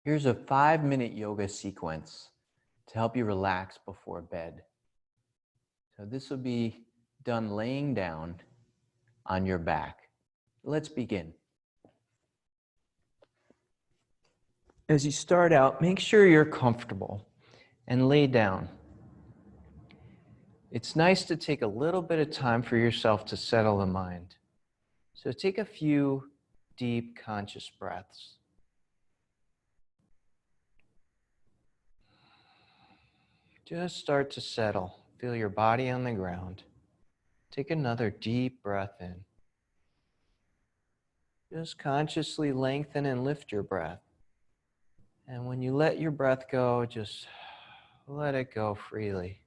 Here's a 5-minute yoga sequence to help you relax before bed. So this will be done laying down on your back. Let's begin. As you start out, make sure you're comfortable and lay down. It's nice to take a little bit of time for yourself to settle the mind. So take a few deep, conscious breaths. Just start to settle. Feel your body on the ground. Take another deep breath in. Just consciously lengthen and lift your breath. And when you let your breath go, just let it go freely.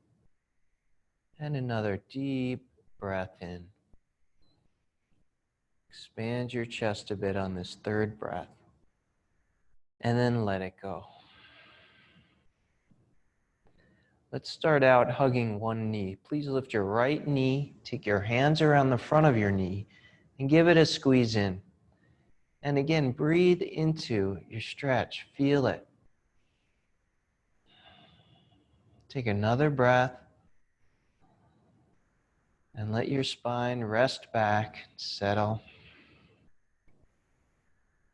And another deep breath in. Expand your chest a bit on this third breath. And then let it go. Let's start out hugging one knee. Please lift your right knee, take your hands around the front of your knee, and give it a squeeze in. And again, breathe into your stretch. Feel it. Take another breath. And let your spine rest back, settle.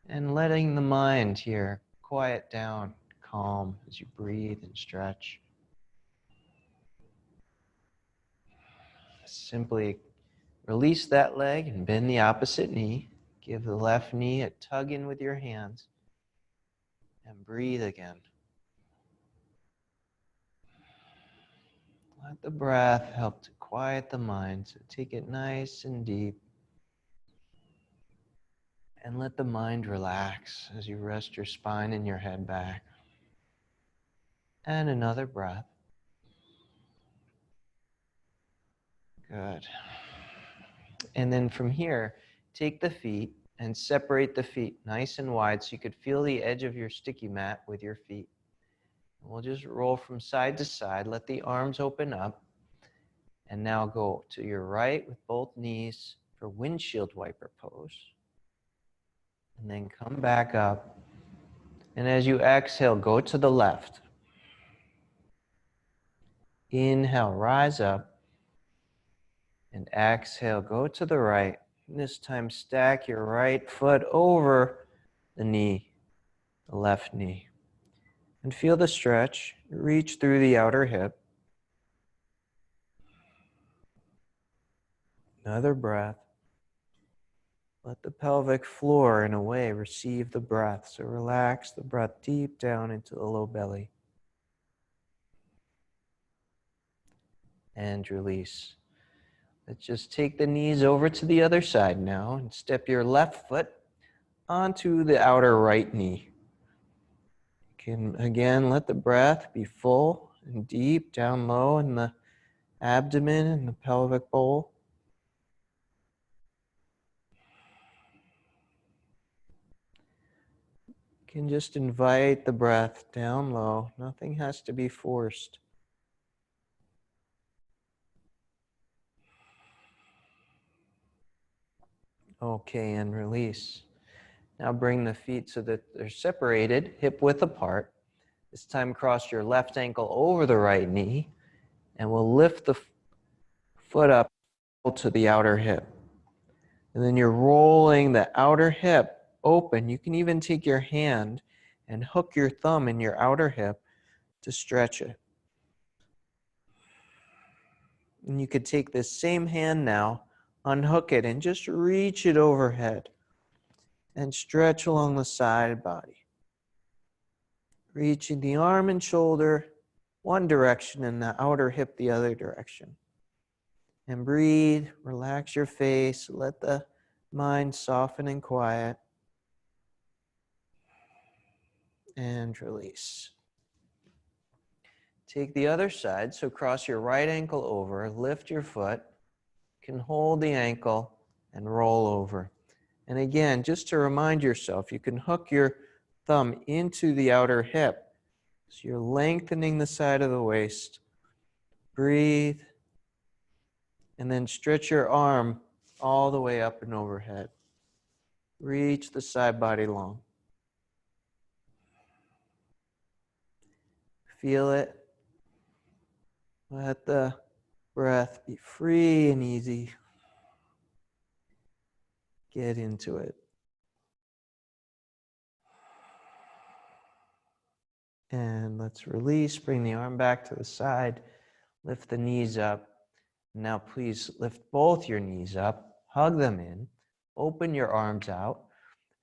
And letting the mind here quiet down, calm as you breathe and stretch. Simply release that leg and bend the opposite knee. Give the left knee a tug in with your hands. And breathe again. Let the breath help to quiet the mind. So take it nice and deep. And let the mind relax as you rest your spine and your head back. And another breath. Good. And then from here, take the feet and separate the feet nice and wide so you could feel the edge of your sticky mat with your feet. We'll just roll from side to side. Let the arms open up. And now go to your right with both knees for windshield wiper pose. And then come back up. And as you exhale, go to the left. Inhale, rise up. And exhale, go to the right. And this time, stack your right foot over the knee, the left knee. And feel the stretch. Reach through the outer hip. Another breath. Let the pelvic floor, in a way, receive the breath. So relax the breath deep down into the low belly. And release. Let's just take the knees over to the other side now and step your left foot onto the outer right knee. You can, again, let the breath be full and deep down low in the abdomen and the pelvic bowl. You can just invite the breath down low. Nothing has to be forced. Okay, and release. Now bring the feet so that they're separated, hip width apart. This time cross your left ankle over the right knee, and we'll lift the foot up to the outer hip. And then you're rolling the outer hip open. You can even take your hand and hook your thumb in your outer hip to stretch it. And you could take this same hand now, unhook it, and just reach it overhead and stretch along the side body. Reaching the arm and shoulder one direction and the outer hip the other direction. And breathe, relax your face, let the mind soften and quiet. And release. Take the other side, so cross your right ankle over, lift your foot, you can hold the ankle and roll over. And again, just to remind yourself, you can hook your thumb into the outer hip. So you're lengthening the side of the waist. Breathe. And then stretch your arm all the way up and overhead. Reach the side body long. Feel it. Let the breath be free and easy. Get into it. And let's release. Bring the arm back to the side. Lift the knees up. Now please lift both your knees up. Hug them in. Open your arms out.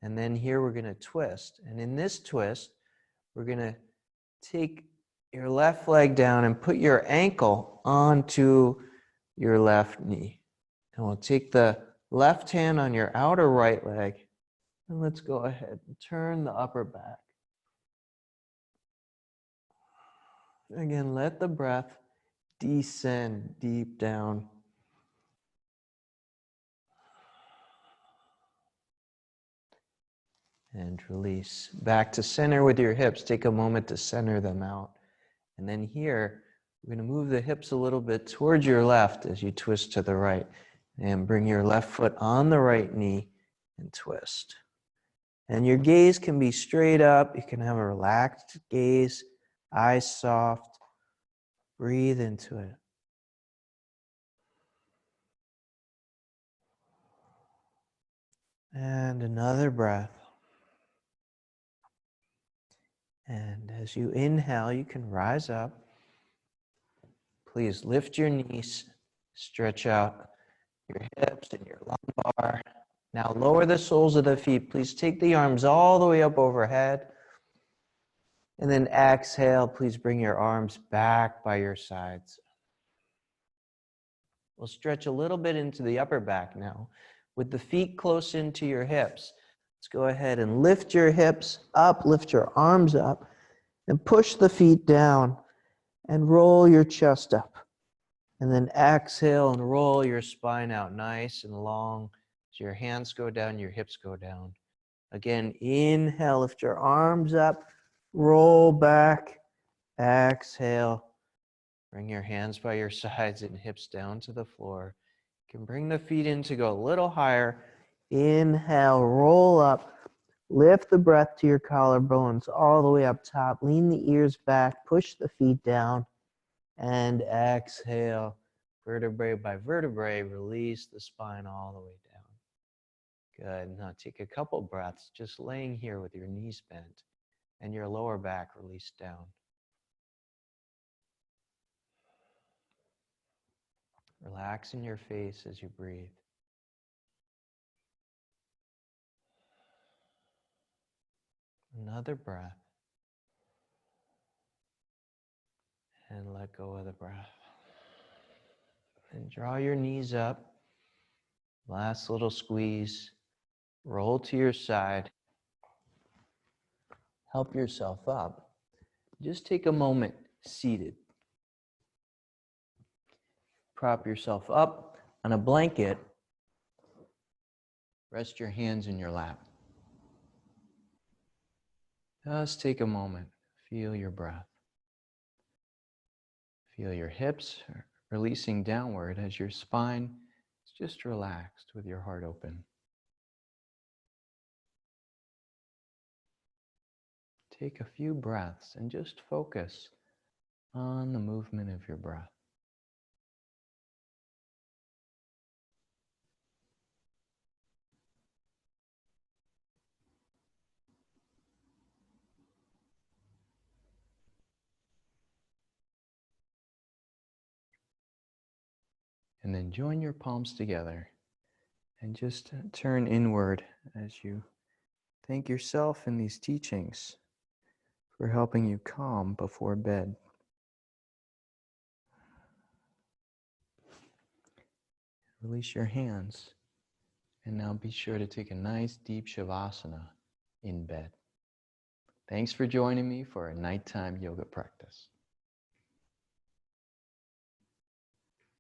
And then here we're going to twist. And in this twist, we're going to take your left leg down and put your ankle onto your left knee. And we'll take the left hand on your outer right leg. And let's go ahead and turn the upper back. Again, let the breath descend deep down. And release. Back to center with your hips. Take a moment to center them out. And then here, we're going to move the hips a little bit towards your left as you twist to the right. And bring your left foot on the right knee and twist. And your gaze can be straight up. You can have a relaxed gaze, eyes soft. Breathe into it. And another breath. And as you inhale, you can rise up. Please lift your knees, stretch out your hips and your lumbar. Now lower the soles of the feet. Please take the arms all the way up overhead. And then exhale, please bring your arms back by your sides. We'll stretch a little bit into the upper back now. With the feet close into your hips, let's go ahead and lift your hips up, lift your arms up, and push the feet down and roll your chest up. And then exhale and roll your spine out nice and long. As your hands go down, your hips go down. Again, inhale, lift your arms up, roll back, exhale. Bring your hands by your sides and hips down to the floor. You can bring the feet in to go a little higher. Inhale, roll up. Lift the breath to your collarbones all the way up top. Lean the ears back. Push the feet down. And exhale. Vertebrae by vertebrae, release the spine all the way down. Good. Now take a couple breaths just laying here with your knees bent and your lower back released down. Relax in your face as you breathe. Another breath. And let go of the breath. And draw your knees up. Last little squeeze. Roll to your side. Help yourself up. Just take a moment seated. Prop yourself up on a blanket. Rest your hands in your lap. Just take a moment. Feel your breath. Feel your hips releasing downward as your spine is just relaxed with your heart open. Take a few breaths and just focus on the movement of your breath. And then join your palms together and just turn inward as you thank yourself in these teachings for helping you calm before bed. Release your hands and now be sure to take a nice deep shavasana in bed. Thanks for joining me for a nighttime yoga practice.